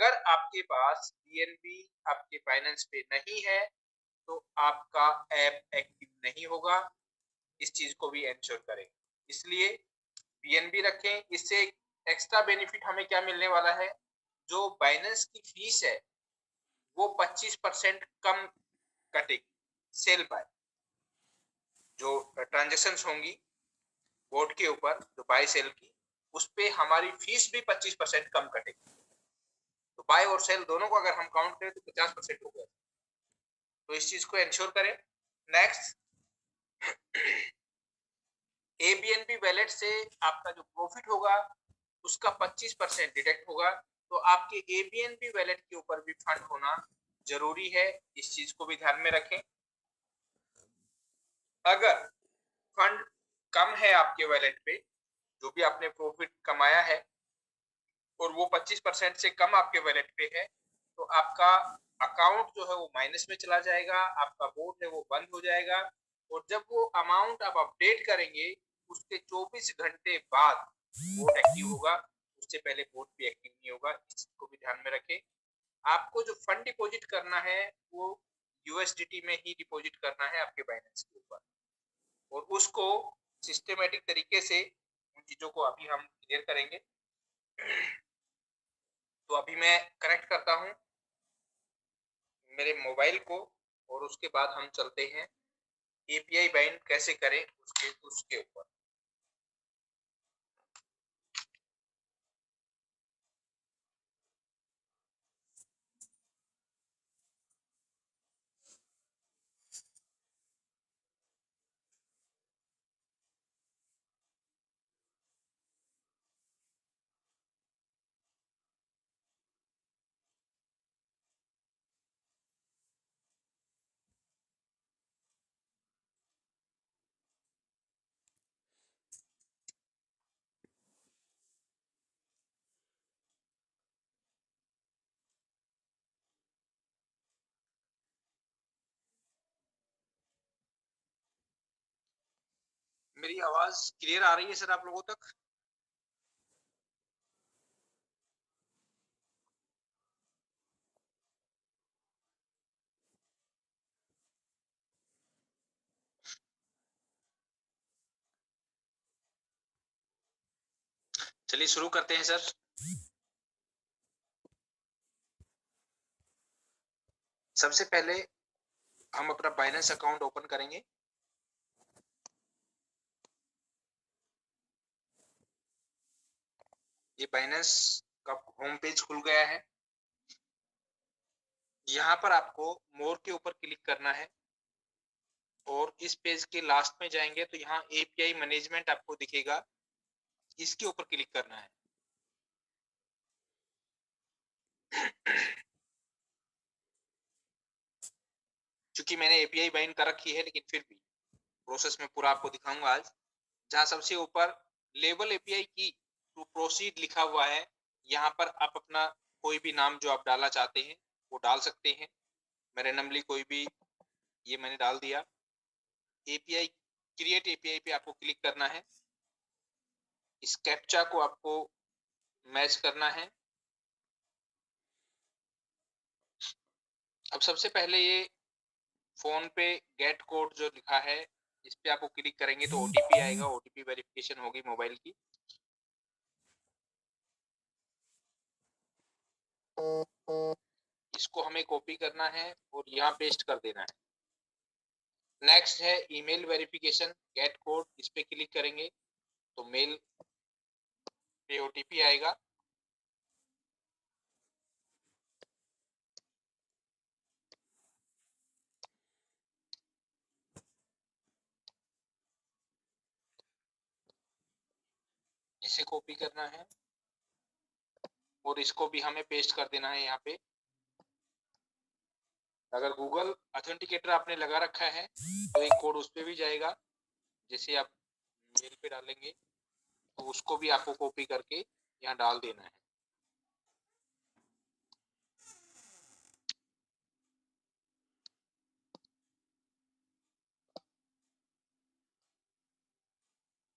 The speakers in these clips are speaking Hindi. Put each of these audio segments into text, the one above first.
अगर आपके पास बीएनबी आपके बाइनेंस पे नहीं है तो आपका ऐप एक्टिव नहीं होगा। इस चीज को भी इंश्योर करें। इसलिए बीएनबी रखें। इससे एक्स्ट्रा बेनिफिट हमें क्या मिलने वाला है, जो बाइनेंस की फीस है वो 25% कम कटेगी सेल बाय। जो ट्रांजेक्शन्स होंगी बोर्ड के ऊपर जो बाय सेल की, उस पे हमारी फीस भी 25% कम कटेगी। तो बाय और सेल दोनों को अगर हम काउंट करें तो 50% हो गया। तो इस चीज को इंश्योर करें। नेक्स्ट, एबीएनबी वैलेट से आपका जो प्रॉफिट होगा उसका 25% डिडक्ट होगा। तो आपके एबीएनबी वैलेट के ऊपर भी फंड होना जरूरी है। इस चीज को भी ध्यान में रखें। अगर फंड कम है आपके वैलेट पे, जो भी आपने प्रॉफिट कमाया है और वो 25% से कम आपके वैलेट पे है, तो आपका अकाउंट जो है वो माइनस में चला जाएगा, आपका बोर्ड है वो बंद हो जाएगा। और जब वो अमाउंट आप अपडेट करेंगे उसके 24 घंटे बाद बोर्ड एक्टिव होगा। उससे पहले बोर्ड भी एक्टिव नहीं होगा। इसको भी ध्यान में रखें। आपको जो फंड डिपॉजिट करना है वो यूएसडीटी में ही डिपॉजिट करना है आपके बाइनेंस के ऊपर, और उसको सिस्टमेटिक तरीके से उन चीजों को अभी हम क्लियर करेंगे। तो अभी मैं कनेक्ट करता हूं मेरे मोबाइल को, और उसके बाद हम चलते हैं एपीआई बाइंड कैसे करें उसके ऊपर। मेरी आवाज क्लियर आ रही है सर आप लोगों तक? चलिए शुरू करते हैं सर। सबसे पहले हम अपना बाइनेंस अकाउंट ओपन करेंगे। ये बाइनेंस का होम पेज खुल गया है। यहाँ पर आपको मोर के ऊपर क्लिक करना है और इस पेज के लास्ट में जाएंगे तो यहाँ एपीआई मैनेजमेंट आपको दिखेगा, इसके ऊपर क्लिक करना है। क्योंकि मैंने एपीआई बाइंड कर रखी है, लेकिन फिर भी प्रोसेस में पूरा आपको दिखाऊंगा आज। जहां सबसे ऊपर लेवल एपीआई की टू प्रोसीड लिखा हुआ है, यहाँ पर आप अपना कोई भी नाम जो आप डालना चाहते हैं वो डाल सकते हैं। मैं रैंडमली कोई भी ये मैंने डाल दिया। एपीआई क्रिएट एपीआई पे आपको क्लिक करना है। इस कैप्चा को आपको मैच करना है। अब सबसे पहले ये फोन पे गेट कोड जो लिखा है इस पे आपको क्लिक करेंगे तो ओटीपी आएगा। ओटीपी वेरिफिकेशन होगी मोबाइल की। इसको हमें कॉपी करना है और यहाँ पेस्ट कर देना है। नेक्स्ट है ईमेल वेरिफिकेशन गेट कोड, इस पे क्लिक करेंगे तो मेल पे ओटीपी आएगा। इसे कॉपी करना है और इसको भी हमें पेस्ट कर देना है यहाँ पे। अगर गूगल ऑथेंटिकेटर आपने लगा रखा है तो एक कोड उस पे भी जाएगा। जैसे आप मेल पे डालेंगे तो उसको भी आपको कॉपी करके यहाँ डाल देना है।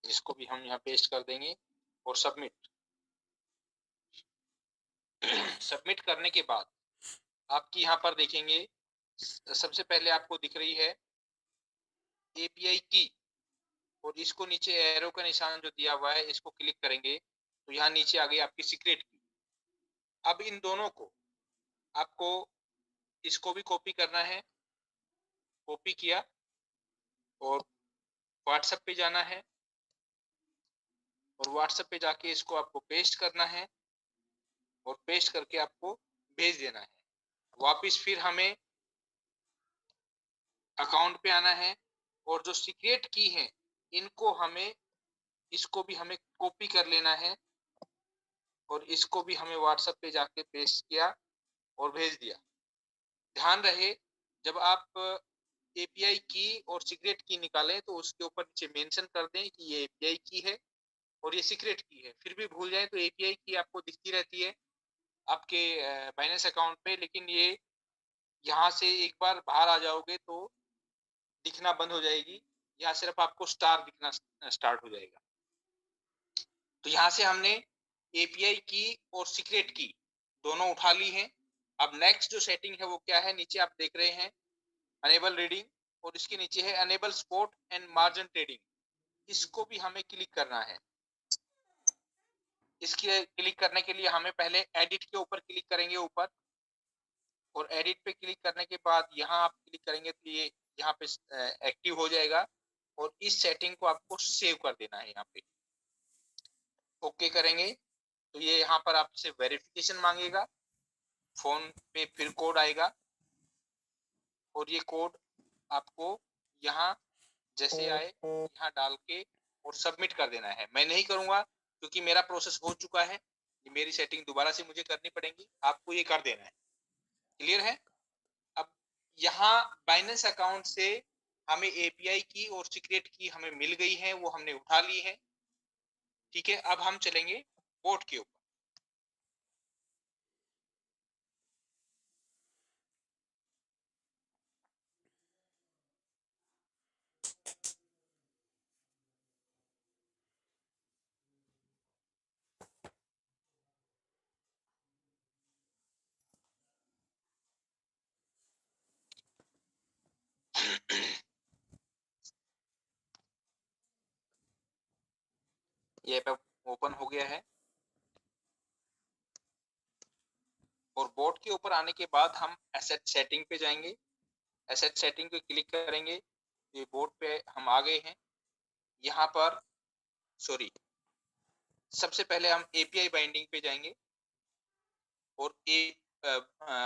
इसको भी हम यहाँ पेस्ट कर देंगे और सबमिट। सबमिट करने के बाद आपकी यहाँ पर देखेंगे सबसे पहले आपको दिख रही है API की, और इसको नीचे एरो का निशान जो दिया हुआ है इसको क्लिक करेंगे तो यहाँ नीचे आ गई आपकी सीक्रेट की। अब इन दोनों को आपको इसको भी कॉपी करना है, कॉपी किया और व्हाट्सएप पे जाना है, और व्हाट्सएप पे जाके इसको आपको पेस्ट करना है, और पेस्ट करके आपको भेज देना है। वापिस फिर हमें अकाउंट पे आना है, और जो सीक्रेट की है इनको हमें, इसको भी हमें कॉपी कर लेना है, और इसको भी हमें व्हाट्सएप पे जाके पेस्ट किया और भेज दिया। ध्यान रहे जब आप API की और सीक्रेट की निकालें तो उसके ऊपर नीचे मेंशन कर दें कि ये API की है और ये सीक्रेट की है। फिर भी भूल जाए तो API की आपको दिखती रहती है आपके बाइनेंस अकाउंट पे, लेकिन ये यहाँ से एक बार बाहर आ जाओगे तो दिखना बंद हो जाएगी। यहाँ सिर्फ आपको स्टार दिखना स्टार्ट हो जाएगा। तो यहाँ से हमने API की और सीक्रेट की दोनों उठा ली हैं। अब नेक्स्ट जो सेटिंग है वो क्या है, नीचे आप देख रहे हैं अनेबल रीडिंग, और इसके नीचे है enable spot and margin trading. इसको भी हमें क्लिक करना है। इसके क्लिक करने के लिए हमें पहले एडिट के ऊपर क्लिक करेंगे ऊपर, और एडिट पे क्लिक करने के बाद यहाँ आप क्लिक करेंगे तो ये यहाँ पे एक्टिव हो जाएगा, और इस सेटिंग को आपको सेव कर देना है। यहाँ पे ओके करेंगे तो ये यहाँ पर आपसे वेरिफिकेशन मांगेगा, फोन पे फिर कोड आएगा, और ये कोड आपको यहाँ जैसे आए यहाँ डाल के और सबमिट कर देना है। मैं नहीं करूंगा क्योंकि मेरा प्रोसेस हो चुका है, ये मेरी सेटिंग दोबारा से मुझे करनी पड़ेगी, आपको ये कर देना है। क्लियर है? अब यहाँ बाइनेंस अकाउंट से हमें API की और सीक्रेट की हमें मिल गई है, वो हमने उठा ली है। ठीक है, अब हम चलेंगे बोट के ऊपर। ये ऐप ओपन हो गया है, और बोट के ऊपर आने के बाद हम एसेट सेटिंग पे जाएंगे। एसेट सेटिंग पे क्लिक करेंगे, ये बोट पे हम आ गए हैं। यहाँ पर सबसे पहले हम API बाइंडिंग पे जाएंगे, और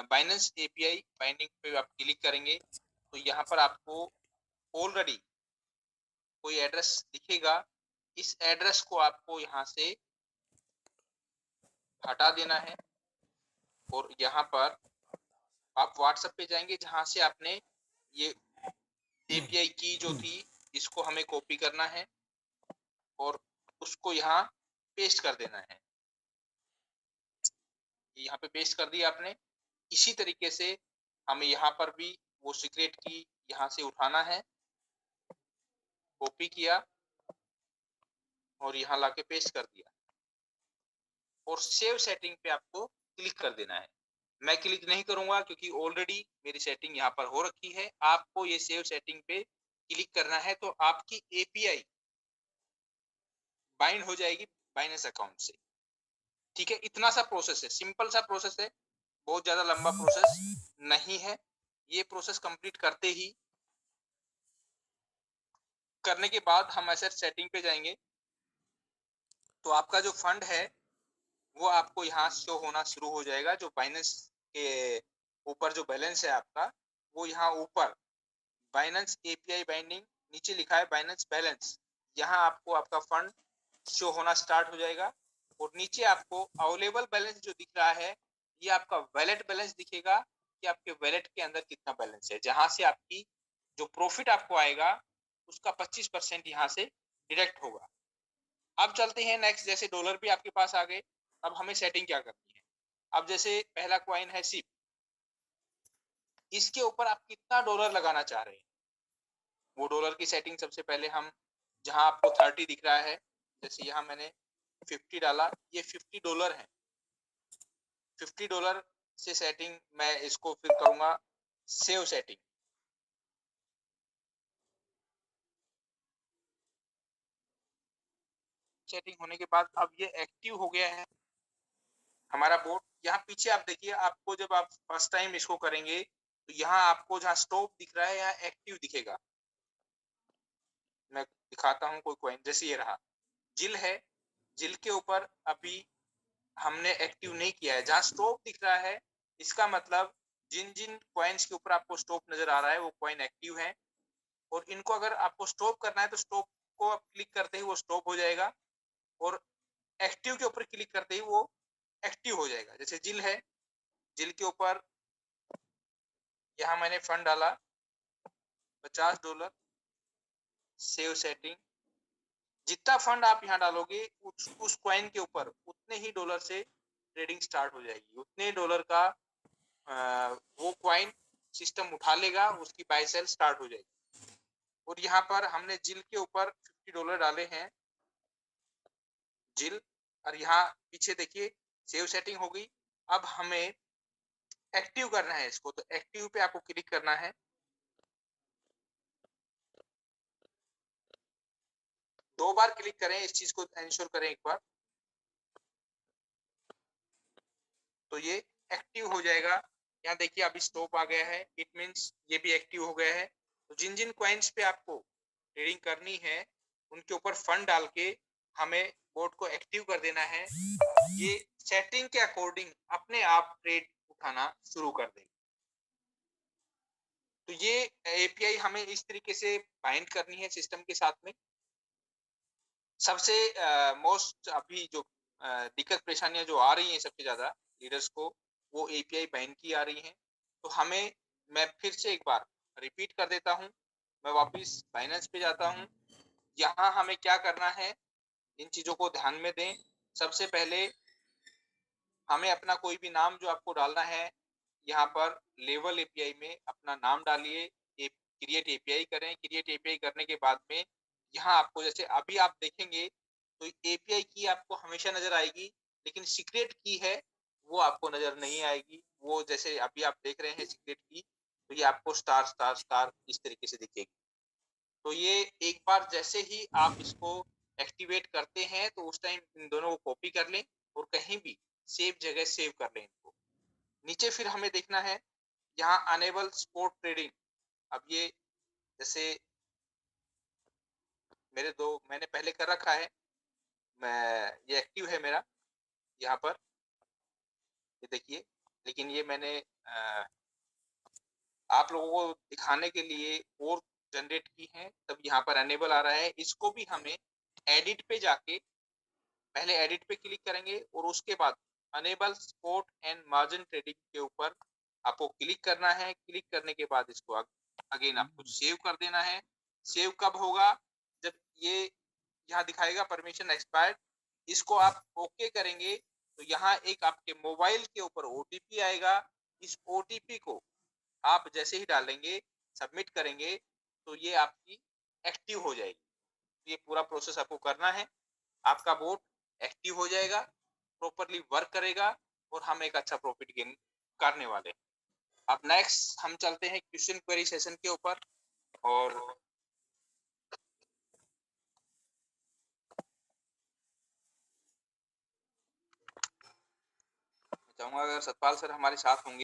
बाइनेंस API बाइंडिंग पे आप क्लिक करेंगे तो यहाँ पर आपको ऑलरेडी कोई एड्रेस दिखेगा। इस एड्रेस को आपको यहाँ से हटा देना है, और यहाँ पर आप व्हाट्सएप पे जाएंगे जहां से आपने ये API की जो थी इसको हमें कॉपी करना है और उसको यहाँ पेस्ट कर देना है। यहाँ पे पेस्ट कर दिया आपने। इसी तरीके से हमें यहाँ पर भी वो सीक्रेट की यहाँ से उठाना है, कॉपी किया और यहाँ लाके पेस्ट कर दिया, और सेव सेटिंग पे आपको क्लिक कर देना है। मैं क्लिक नहीं करूंगा क्योंकि ऑलरेडी मेरी सेटिंग यहाँ पर हो रखी है। आपको ये सेव सेटिंग पे क्लिक करना है तो आपकी API बाइंड हो जाएगी बाइनेंस अकाउंट से। ठीक है, इतना सा प्रोसेस है, सिंपल सा प्रोसेस है, बहुत ज्यादा लंबा प्रोसेस नहीं है। ये प्रोसेस कंप्लीट करने के बाद हम एसेट सेटिंग पे जाएंगे तो आपका जो फंड है वो आपको यहाँ शो होना शुरू हो जाएगा। जो बाइनेंस के ऊपर जो बैलेंस है आपका, वो यहाँ ऊपर बाइनेंस API बाइंडिंग नीचे लिखा है बाइनेंस बैलेंस, यहाँ आपको आपका फंड शो होना स्टार्ट हो जाएगा। और नीचे आपको अवेलेबल बैलेंस जो दिख रहा है ये आपका वैलेट बैलेंस दिखेगा कि आपके वैलेट के अंदर कितना बैलेंस है, जहां से आपकी जो प्रॉफिट आपको आएगा उसका 25% यहाँ से डिडक्ट होगा। अब चलते हैं नेक्स्ट, जैसे डॉलर भी आपके पास आ गए। अब हमें सेटिंग क्या करनी है। अब जैसे पहला कॉइन है सिप, इसके ऊपर आप कितना डॉलर लगाना चाह रहे हैं वो डॉलर की सेटिंग सबसे पहले हम, जहां आपको 30 दिख रहा है, जैसे यहाँ मैंने 50 डाला, ये $50 है। $50 से सेटिंग मैं इसको फिर करूंगा सेव सेटिंग। सेटिंग होने के बाद अब ये एक्टिव हो गया है हमारा बोर्ड। यहाँ पीछे आप देखिए, आपको जब आप फर्स्ट टाइम इसको करेंगे तो यहाँ आपको जहाँ स्टॉप दिख रहा है यहाँ एक्टिव दिखेगा। मैं दिखाता हूँ कोई कॉइन, जैसे ये रहा जिल है, जिल के ऊपर अभी हमने एक्टिव नहीं किया है। जहाँ स्टॉप दिख रहा है इसका मतलब जिन जिन कॉइन्स के ऊपर आपको स्टॉप नजर आ रहा है वो कॉइन एक्टिव है, और इनको अगर आपको स्टॉप करना है तो स्टॉप को आप क्लिक करते ही वो स्टॉप हो जाएगा, और एक्टिव के ऊपर क्लिक करते ही वो एक्टिव हो जाएगा। जैसे जिल है, जिल के ऊपर यहाँ मैंने फंड डाला $50, सेव सेटिंग। जितना फंड आप यहाँ डालोगे उस कॉइन के ऊपर उतने ही डॉलर से ट्रेडिंग स्टार्ट हो जाएगी, उतने डॉलर का वो कॉइन सिस्टम उठा लेगा, उसकी बाय सेल स्टार्ट हो जाएगी। और यहाँ पर हमने जिल के ऊपर $50 डाले हैं, जिल, और यहाँ पीछे देखिए सेव सेटिंग हो गई। अब हमें एक्टिव करना है इसको, तो एक्टिव पे आपको क्लिक करना है। दो बार क्लिक करें, इस चीज को इंश्योर करें एक बार, तो ये एक्टिव हो जाएगा। यहाँ देखिए अभी स्टॉप आ गया है, इट मींस ये भी एक्टिव हो गया है। तो जिन जिन कॉइन्स पे आपको ट्रेडिंग करनी है उनके ऊपर फंड डाल के हमें बोर्ड को एक्टिव कर देना है। ये सेटिंग के अकॉर्डिंग अपने आप ट्रेड उठाना शुरू कर देगा। तो ये एपीआई हमें इस तरीके से बाइंड करनी है सिस्टम के साथ में। सबसे मोस्ट अभी जो दिक्कत परेशानियां जो आ रही हैं सबसे ज्यादा लीडर्स को, वो एपीआई बाइंड की आ रही हैं। तो हमें, मैं फिर से एक बार रिपीट कर देता हूं, मैं वापस बाइनेंस पे जाता हूं। यहाँ हमें क्या करना है, इन चीजों को ध्यान में दें। सबसे पहले हमें अपना कोई भी नाम जो आपको डालना है, यहाँ पर लेवल एपीआई में अपना नाम डालिए, क्रिएट एपीआई करें। क्रिएट एपीआई करने के बाद में यहाँ आपको, जैसे अभी आप देखेंगे तो एपीआई की आपको हमेशा नजर आएगी, लेकिन सीक्रेट की है वो आपको नजर नहीं आएगी। वो जैसे अभी आप देख रहे हैं सीक्रेट की, तो ये आपको स्टार स्टार स्टार इस तरीके से दिखेगी। तो ये एक बार जैसे ही आप इसको एक्टिवेट करते हैं तो उस टाइम इन दोनों को कॉपी कर लें और कहीं भी सेव जगह सेव कर लें इनको। नीचे फिर हमें देखना है यहाँ अनेबल स्पॉट ट्रेडिंग। अब ये जैसे मेरे दो मैंने पहले कर रखा है, मैं ये एक्टिव है मेरा यहाँ पर, ये देखिए। लेकिन ये मैंने आप लोगों को दिखाने के लिए और जनरेट की है, तब यहाँ पर अनेबल आ रहा है। इसको भी हमें एडिट पे जाके, पहले एडिट पे क्लिक करेंगे और उसके बाद enable spot and margin trading के ऊपर आपको क्लिक करना है। क्लिक करने के बाद इसको अगेन आपको सेव कर देना है। सेव कब होगा, जब ये यहाँ दिखाएगा परमिशन एक्सपायर्ड, इसको आप ओके करेंगे तो यहाँ एक आपके मोबाइल के ऊपर ओटीपी आएगा। इस ओटीपी को आप जैसे ही डालेंगे, सबमिट करेंगे, तो ये आपकी एक्टिव हो जाएगी। ये पूरा प्रोसेस आपको करना है, आपका बोर्ड एक्टिव हो जाएगा, प्रॉपर्ली वर्क करेगा और हम एक अच्छा प्रॉफिट गेन करने वाले हैं। अब नेक्स्ट हम चलते हैं क्वेश्चन क्वेरी सेशन के ऊपर, और चाहूंगा अगर सतपाल सर हमारे साथ होंगे